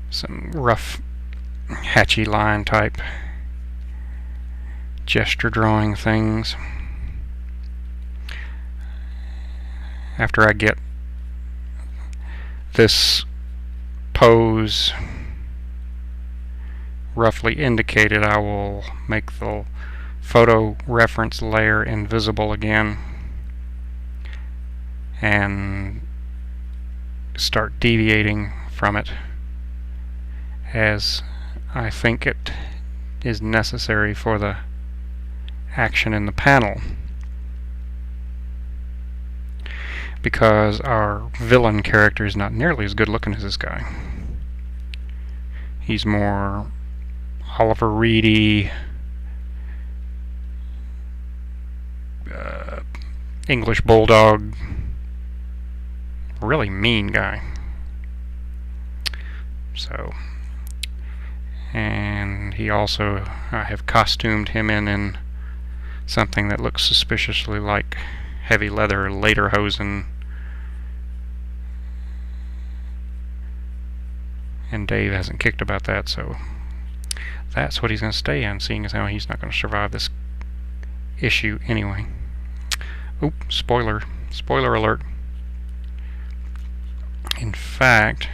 some rough hatchy line type gesture drawing things. After I get this pose roughly indicated, I will make the photo reference layer invisible again and start deviating from it as I think it is necessary for the action in the panel, because our villain character is not nearly as good looking as this guy. He's more Oliver Reedy, English bulldog, really mean guy. So, and he also, I have costumed him in something that looks suspiciously like heavy leather lederhosen, and Dave hasn't kicked about that, so that's what he's going to stay in, seeing as how he's not going to survive this issue anyway. Oop, spoiler alert. In fact,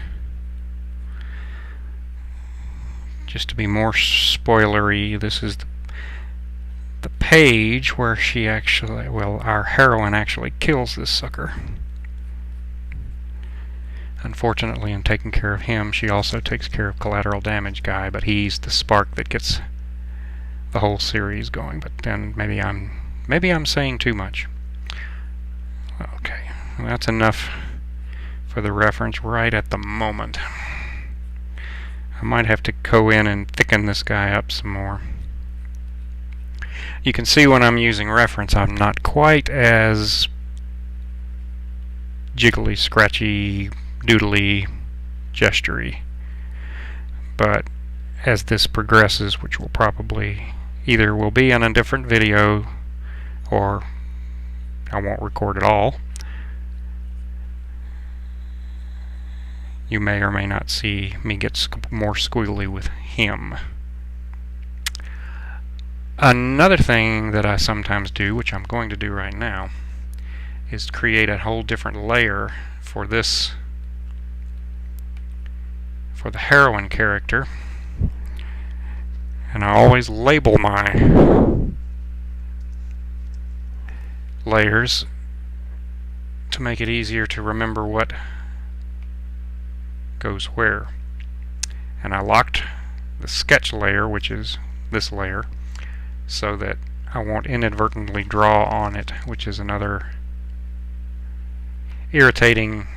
just to be more spoilery, this is the page where she actually, well, our heroine actually kills this sucker. Unfortunately, in taking care of him, she also takes care of collateral damage guy, but he's the spark that gets the whole series going. But then maybe I'm saying too much. Okay, well, that's enough for the reference right at the moment. I might have to go in and thicken this guy up some more. You can see when I'm using reference, I'm not quite as jiggly, scratchy, doodly, gestury. But as this progresses, which will probably either will be in a different video or I won't record at all, you may or may not see me get more squiggly with him. Another thing that I sometimes do, which I'm going to do right now, is create a whole different layer for this, for the heroine character. And I always label my layers to make it easier to remember what goes where. And I locked the sketch layer, which is this layer, so that I won't inadvertently draw on it, which is another irritating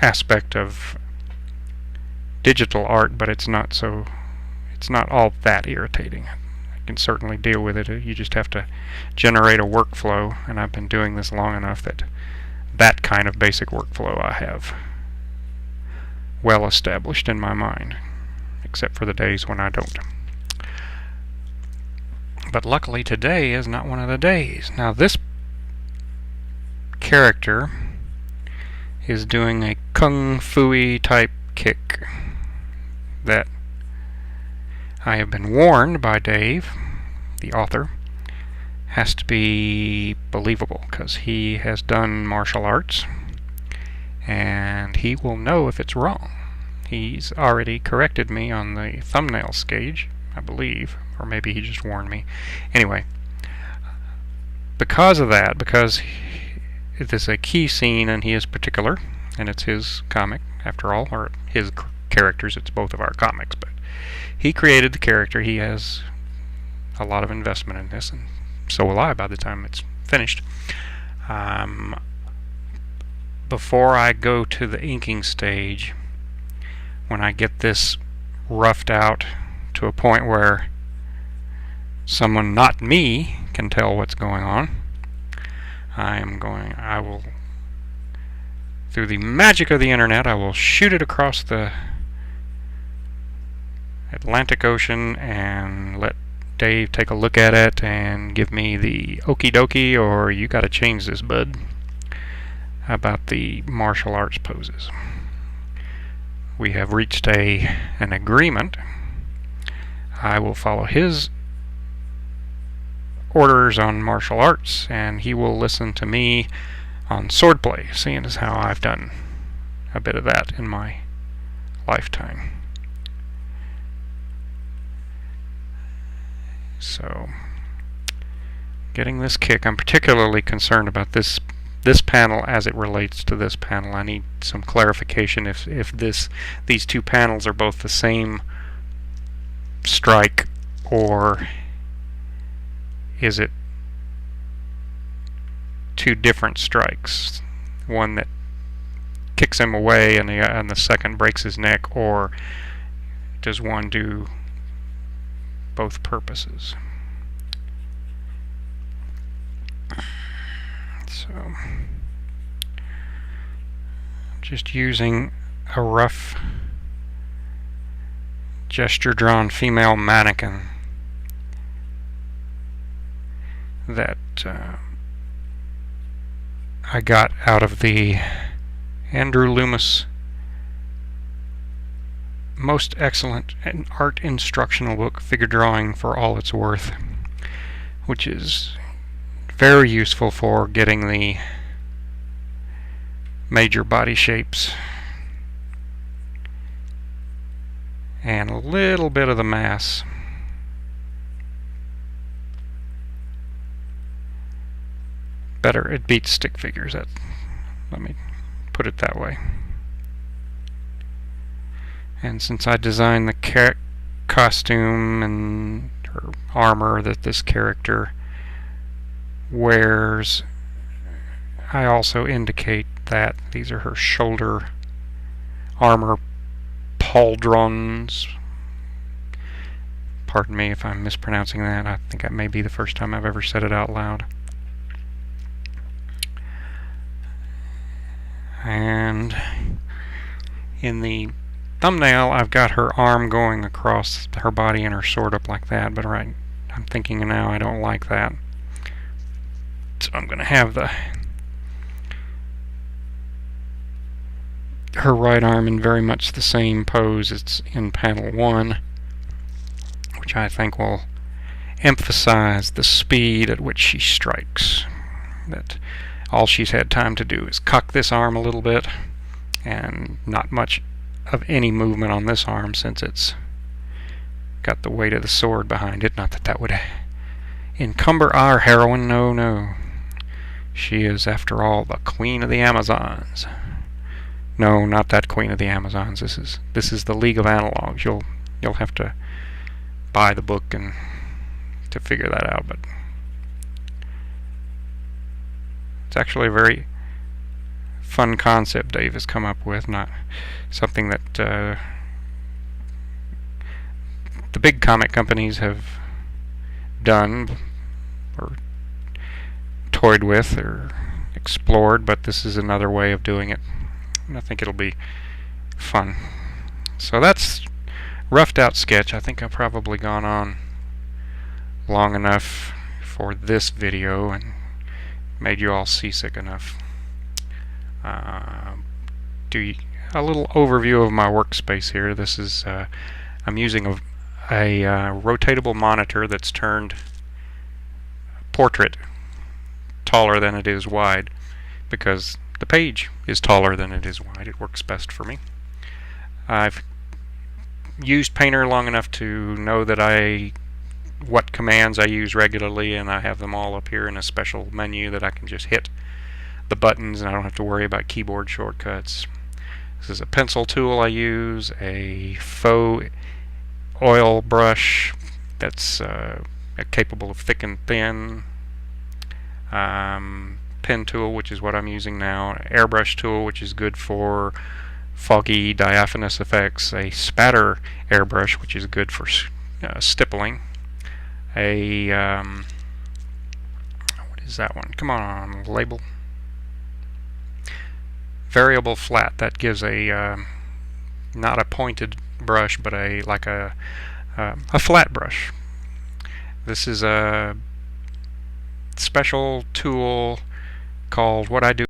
aspect of digital art, but it's not all that irritating. I can certainly deal with it. You just have to generate a workflow, and I've been doing this long enough that that kind of basic workflow I have well established in my mind, except for the days when I don't. But luckily today is not one of the days. Now this character is doing a kung fu-y type kick that I have been warned by Dave, the author, has to be believable, because he has done martial arts and he will know if it's wrong. He's already corrected me on the thumbnail stage, I believe, or maybe he just warned me. Anyway, because of that, because it is a key scene and he is particular, and it's his comic after all, or his characters, it's both of our comics, but he created the character. He has a lot of investment in this, and so will I by the time it's finished. Before I go to the inking stage, when I get this roughed out to a point where someone not me can tell what's going on, I will, through the magic of the internet, I will shoot it across the Atlantic Ocean and let Dave take a look at it and give me the okie dokie, or you gotta change this, bud, about the martial arts poses. we have reached an agreement. I will follow his orders on martial arts, and he will listen to me on swordplay, seeing as how I've done a bit of that in my lifetime. So, getting this kick, I'm particularly concerned about this panel as it relates to this panel. I need some clarification if these two panels are both the same strike, or is it two different strikes? One that kicks him away and the second breaks his neck, or does one do both purposes? So, just using a rough gesture-drawn female mannequin that I got out of the Andrew Loomis most excellent art instructional book, Figure Drawing for All It's Worth, which is very useful for getting the major body shapes and a little bit of the mass. Better, it beats stick figures. Let me put it that way. And since I designed the costume and or armor that this character wears, I also indicate that these are her shoulder armor pauldrons. Pardon me if I'm mispronouncing that. I think that may be the first time I've ever said it out loud. And in the thumbnail, I've got her arm going across her body and her sword up like that, but I'm thinking now I don't like that. So I'm going to have her right arm in very much the same pose it's in panel 1, which I think will emphasize the speed at which she strikes. That all she's had time to do is cock this arm a little bit, and not much of any movement on this arm since it's got the weight of the sword behind it. Not that that would encumber our heroine, no, no. She is, after all, the Queen of the Amazons. No, not that Queen of the Amazons. This is the League of Analogs. You'll have to buy the book and to figure that out, but it's actually a very fun concept Dave has come up with, not something that the big comic companies have done or toyed with or explored, but this is another way of doing it, and I think it'll be fun. So that's roughed out sketch. I think I've probably gone on long enough for this video and made you all seasick enough. Do a little overview of my workspace here. This is I'm using a rotatable monitor that's turned portrait taller than it is wide, because the page is taller than it is wide. It works best for me. I've used Painter long enough to know that what commands I use regularly, and I have them all up here in a special menu that I can just hit the buttons and I don't have to worry about keyboard shortcuts. This is a pencil tool I use, a faux oil brush that's capable of thick and thin, pen tool, which is what I'm using now, airbrush tool, which is good for foggy diaphanous effects, a spatter airbrush, which is good for stippling, what is that one? Come on, label. Variable flat, that gives a not a pointed brush, but like a flat brush. This is a special tool called, what I do